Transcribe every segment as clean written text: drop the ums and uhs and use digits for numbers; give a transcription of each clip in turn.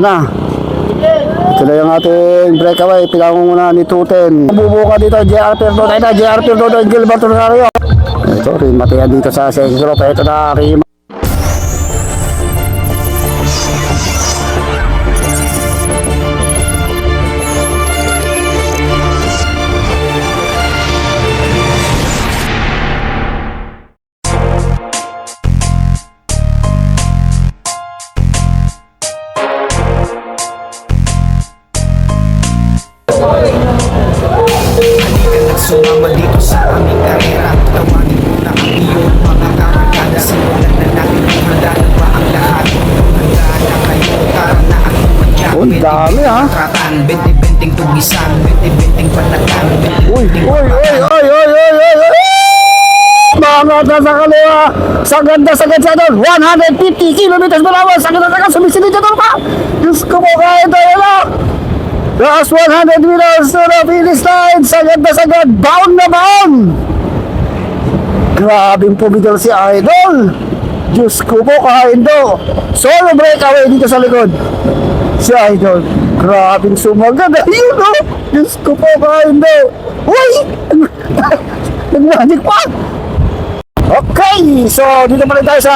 Na. Ito na yung ating breakaway. Pinangungunahan ni Tuten. Bubuka dito, JR Perdodo. Ito, JR Perdodo, Gilberto Rosario. Ito rin, matiyan dito sa second group. Ito na, Rima. Sumama dito sa aming karera. Tawagin mo na ang iyong mga kamarkada. Simulan na natin kung handa na ba ang lahat. Handa na kayo, tara na ang tumadyak. Oh, dami ha. Kratan, 20-20 tugisan, 20-20 panatan. Uy! Mga sa kaliwa, sagad na sagad sa doon, 150 kilometers per hour, sagad na sagad, sumisilid ito pa! Diyos ko po kahit tayo na! Last 100 meters to the finish line, sagad na sagad, bound na bound! Grabing pumigal si Idol! Diyos ko po kahit do! Solo breakaway dito sa likod! Si Idol, grabing sumagad, ayun o! Diyos ko po kahit do! Uy! Nagmagic pa! Okay, so dito pa rin tayo sa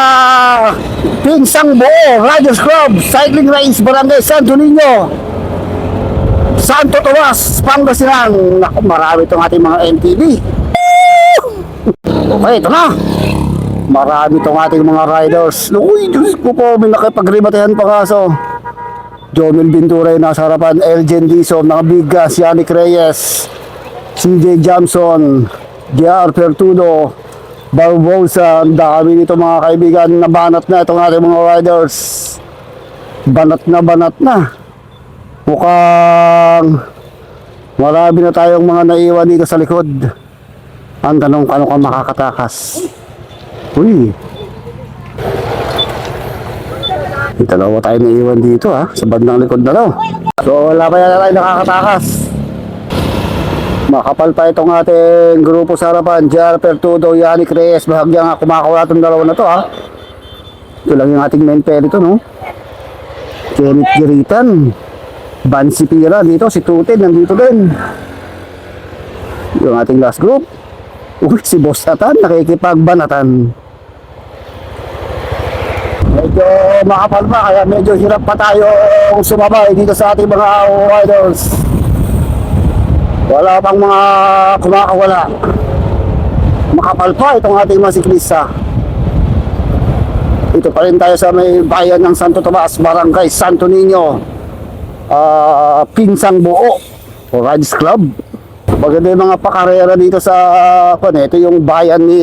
Pinsang Buo Riders Club Cycling Race Barangay Santo Niño, Santo Tomas, Pangasinan. Naku, marami itong ating mga MTB. Okay, ito na. Marami itong ating mga riders. Uy, Diyos ko po, may nakipagribatehan pa kaso. Jomel Binturay nasa harapan, Elgen Dizon, mga Bigas, Yannick Reyes, CJ Jamson, JR Pertudo, Barbosa. Ang dami nito mga kaibigan. Nabanat na itong ating mga riders. Banat na. Mukhang marami na tayong mga naiwan dito sa likod. Ang tanong, paano ka makakatakas? Uy, may dalawa tayo naiwan dito ha, sa bandang likod na daw. So wala pa yata tayo nakakatakas. Makapal pa itong ating grupo sa harapan, JR Pertudo, Yannick Reyes. Bahagya nga kumakawala itong dalawa na to ha. Ito lang yung ating main pair ito, no? Kenneth Giritan, Bansi Pira dito, si Tuten nandito din. Yung ating last group. Uy, si Boss Atan nakikipagbanatan. Medyo makapal pa, kaya medyo hirap pa tayo sumabay dito sa ating mga riders. Wala pang mga kumakawala. Makapal pa itong ating mga siklista. Ito pa rin tayo sa may bayan ng Santo Tomas, Barangay Santo Niño, Pinsang Buo o Riders Club. Maganda yung mga pakarera dito sa ito yung bayan ni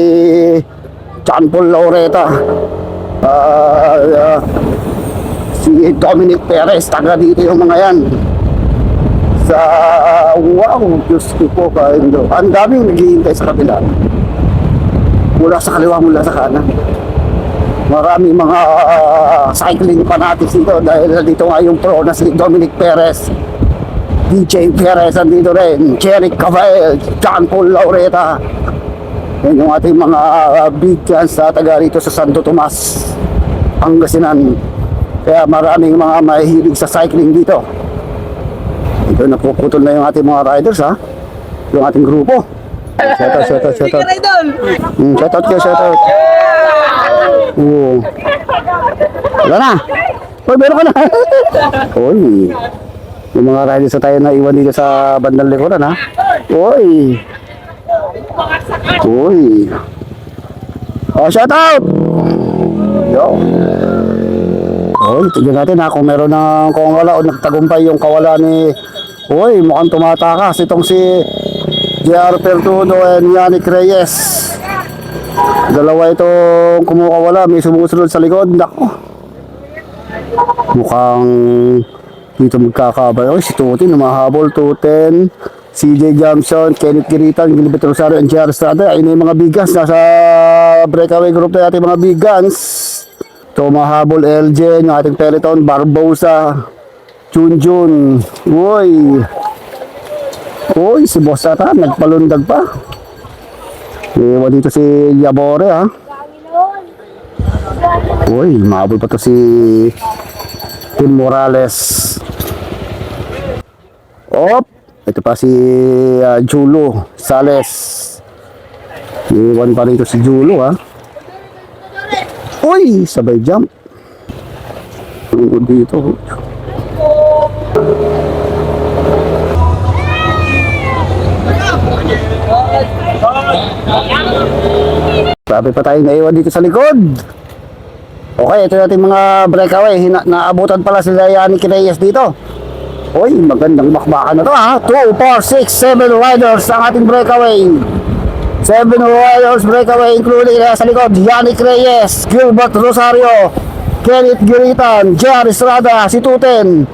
John Paul Laureta. Si Dominic Perez, taga dito yung mga yan. Sa wow, Diyos ko po kayo. Ang daming naghihintay sa kabila. Mula sa kaliwa, mula sa kanan. Marami mga cycling fanatics dito dahil dito nga yung pro na si Dominic Perez, DJ Perez andito rin, Jeric Cavael, John Paul Laureta. Yan yung ating mga big fans sa taga rito sa Santo Tomas, Pangasinan. Kaya maraming mga mahihilig sa cycling dito. Ito, napuputol na yung ating mga riders ha, yung ating grupo. Shoutout. Shoutout. Oo. Wala na. Uy, meron ka na. Uy. Yung mga riders na tayo na iwan dito sa bandang likuran ha. Uy. Oh, shoutout. Yo. Tignan natin ha kung meron ng wala o nagtagumpay yung kawala ni. Uy, mukhang tumatakas itong si JR Pertudo and Yannick Reyes. Dalawa itong kumukawala, may sumusunod sa likod. Nako, mukhang dito magkakabay. Oy, si Tuten humahabol. Tuten, CJ Jamson, Kenneth Giritan, Gilberto Rosario, and JR Estrada. Ayun yung mga bigas nasa breakaway group na ating mga bigans. Tumahabol Elgen, yung ating peloton, Barbosa, Junjun. Uy, si Boss Atan nagpalundag pa. Iwan dito si Yabore ha. Uy, mahabol pa to si Tim Morales. Op! Ito pa si Julo Sales. Iwan pa rito si Julo, ha. Uy! Sabay jump. Tungkol dito. Sabi pa tayo naiwan dito sa likod. Okay, ito natin mga breakaway. Naabutan pala sila Yannick Reyes dito. Uy, magandang bakbakan na to, ha. 2, 4, 6, 7 riders ang ating breakaway. 7 riders breakaway including sa likod Yannick Reyes, Gilbert Rosario, Kenneth Giritan, JR Estrada, si Tuten,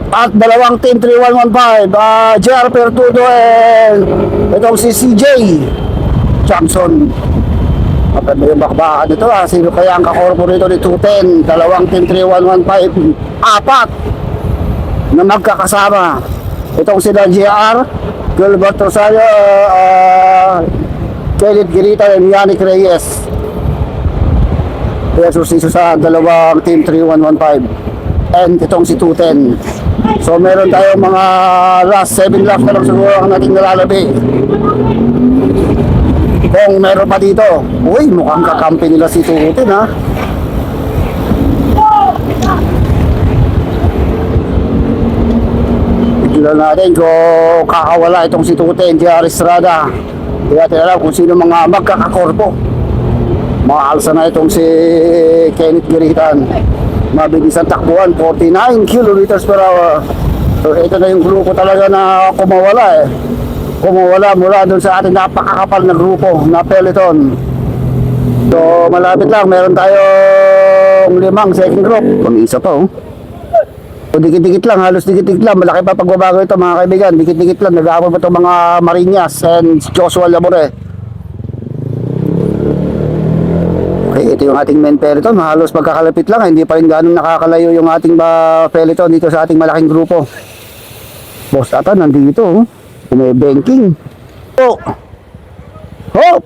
at dalawang team 3115, JR Pertudo and itong si CJ Johnson. Maganda yung bakbakan nito, ha. Sino kaya ang kakorpo rito ni Tuten? Dalawang team 3115, apat na magkakasama. Itong sila JR, Gilbert Rosario, Kenneth Giritan and Yannick Reyes. Versus iso sa dalawang team 3115 and itong si 210. So meron tayong mga last 7 laps na lang siguro ang nating nalalabi. Kung meron pa dito, uy, mukhang kakampi nila si 210, ha. Tignan natin kung kakawala itong si 210, JR Estrada. Hindi natin alam kung sino mga magkakakorpo. Makaalsa na itong si Kenneth Giritan. Mabilis ang takbuhan, 49 kilometers per hour. So ito na yung grupo talaga na kumawala, kumawala mula doon sa ating napakakapal na grupo na peloton. So malapit lang, meron tayong 5 second group. Pang-isa pa, oh. So dikit-dikit lang, halos dikit-dikit lang. Malaki pa pagbabago ito, mga kaibigan. Dikit-dikit lang, nag-aabot pa itong mga Marinas and Joshua Labore. Okay, ito yung ating main peloton. Halos magkakalapit lang, hindi pa rin ganun nakakalayo yung ating peloton dito sa ating malaking grupo. Boss ata nandito, oh. Bumibanking. Oh! Hop!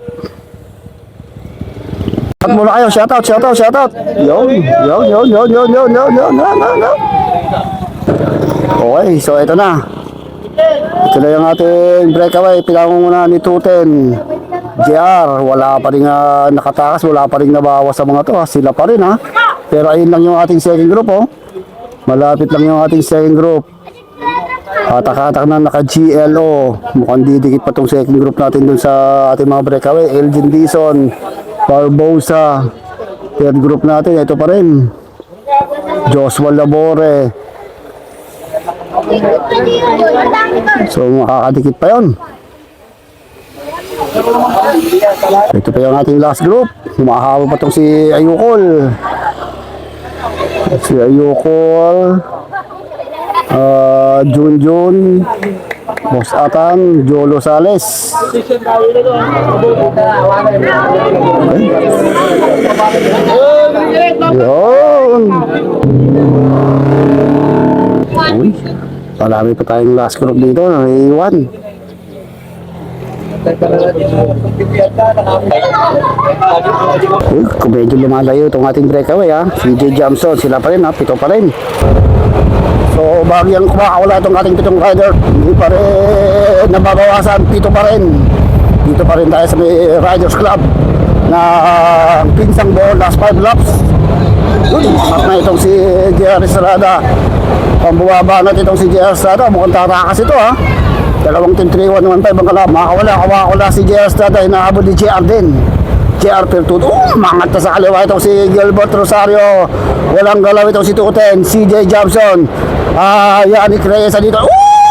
At muna kayo, shoutout. Yon. Okay, so ito na. Ito na yung ating breakaway. Pinangunguna ni Tuten. JR, wala pa rin nakatakas, wala pa rin nabawas sa mga to, ha. Sila pa rin, ha. Pero ayun lang yung ating second group, oh. Malapit lang yung ating second group. Hatak-hatak na naka-GLO. Mukhang didikit pa tong second group natin dun sa ating mga breakaway. Elgin Dizon, Barbosa. Third group natin, ito pa rin. Joshua Labore. So makakadikit pa yun. Ito pa yung ating last group. Humahaba pa itong si Ayukol. Junjun, Boss Atan, Jolo Sales. Yun. Uy, marami pa tayong last group dito na iwan. Uy, kung medyo lumalayo itong ating breakaway, ha. CJ Johnson, sila pa rin, ha. 7 pa rin. So bagyang kumakawala itong ating 7 rider, hindi pa rin nababawasan, 7 pa rin. Dito pa rin tayo sa may Riders Club na pinsang doon, last 5 laps. Yun, at na itong si JR Estrada. Pambubaba natin itong si JR Estrada, mukhang tatakas ito, ha. Dalawang team 3115 ang kalab. Makawala si JR Estrada, inaabot ni JR din. JR Pertudo, mangat na sa kaliwa itong si Gilbert Rosario. Walang galaw itong si Tuten, CJ Johnson, Yannick Reyes dito.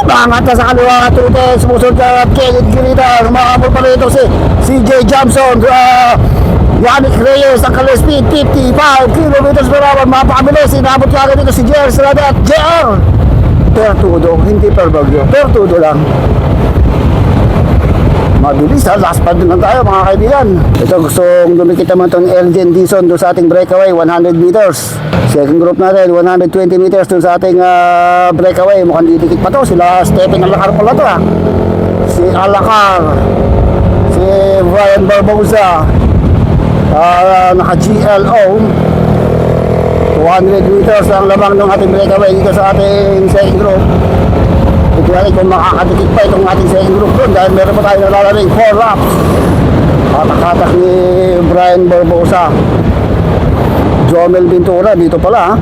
Mangat na sa kaliwa, Tuten, sumusunod ka Kenneth Giritan. Makabot pa rin itong si CJ Johnson, Yannick Reyes, ang kaliwa speed 55 kilometers per hour. Mapakabilis, inabot ka agad dito si JR Estrada at JR Pertudo, hindi Perbagyo, Pertudo lang. Mabilis, ha, last pad na tayo, mga kaibigan. Ito, gustong dumikit naman itong Elgin Dizon doon sa ating breakaway, 100 meters. Second group natin, 120 meters doon sa ating breakaway. Mukhang didikit pa to, sila Stephen Alakar pala to, ha. Si Alakar, si Brian Barbosa, naka-GLO. 200 meters ang lamang ng ating breakaway dito sa ating second group. Ito natin kung makakadikit pa itong ating second group doon dahil meron pa tayo nalalaring 4 laps. Hatak-hatak ni Brian Barbosa. Jomel Ventura dito pala ha.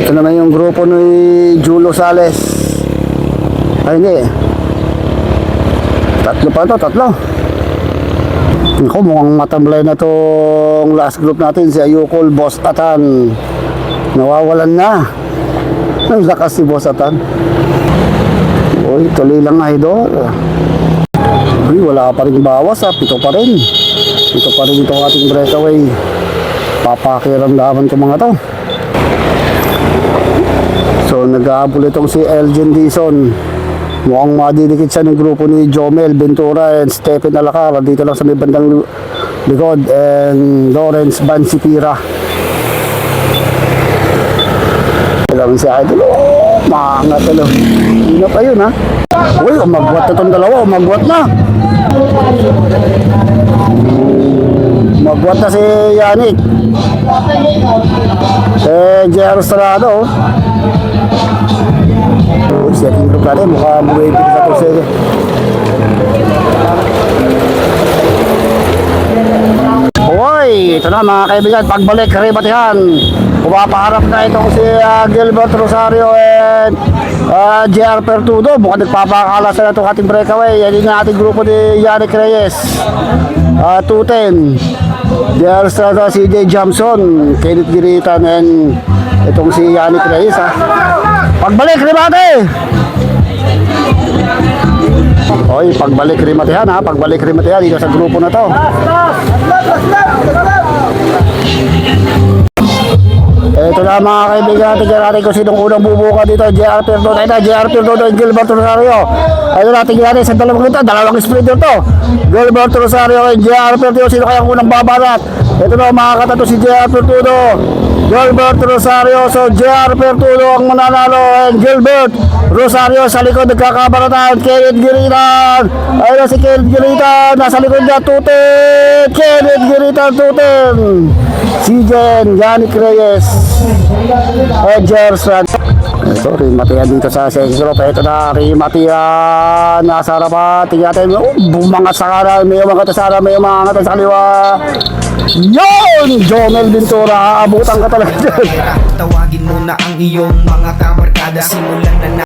Ito naman yung grupo ni Julo Sales. Ay hindi. Tatlo pa to, tatlo. Ako, mukhang matamlay na tong last group natin. Si Ayukol, Boss Atan. Nawawalan na. Ang lakas si Boss Atan. Uy, tuloy lang idol. Uy, wala pa rin bawas ha. Pito pa rin. Pito pa rin itong ating breakaway. Papakiramdaman ko mga to. So, nag-aabol itong si Elgin Dizon. Mukhang madidikit siya ng grupo ni Jomel Ventura and Stephen Alacara. Dito lang sa may bandang likod. And Lawrence Bansipira. Alam si Idol. Oh, mga talo. Hindi na pa yun ha. Uy, umagwat na itong dalawa. Umagwat na. Umagwat na si Yannick. J.R. Estrado. Uy, second group natin. Mukha buhay dito sa Tusega. Uy, ito na mga kaibigan. Pagbalik, karibatihan. Pumapaharap na itong si Gilbert Rosario and J.R. Pertudo. Mukhang nagpapakala sa itong ating breakaway. Yan yung ating grupo ni Yannick Reyes. 210. J.R. Estrada, CJ Jamson, Kenneth Giritan and itong si Yannick Reyes ha. Pagbalik, rimate! Oy, pagbalik rimatehan ha. Pagbalik rimatehan dito sa grupo na to. Ito na mga kaibigan, tignan natin kung sinong unang bubuka dito. J.R. Perdodo, J.R. Perdodo and Gilbert Rosario. Ito na, tignan natin sa dalawang ito, dalawang sprinter to. Gilbert Rosario and J.R. Perdodo, sino kayang unang babarat? Ito na, makakata to si J.R. Perdodo. Gilbert Rosario, so J.R. Perdodo ang mananalo and Gilbert Rosario sa likod nagkakabaratan. Kenneth Giritan, ayun si Kenneth Giritan, nasa likod niya, Tuten, Kenneth Giritan, Tuten. Si Jen, Yannick Reyes, J.R. Estrada. Sorry, matiyan dito sa second group. Ito na, matiyan, nasa harapan. Tingnan natin, bumangat sa kanan, may umangat sa kanan, may umangat sa kaliwa. Yun! Jomel Ventura, aabutan ka talaga dyan. Tawagin mo na ang iyong mga kabarkada. Simulan na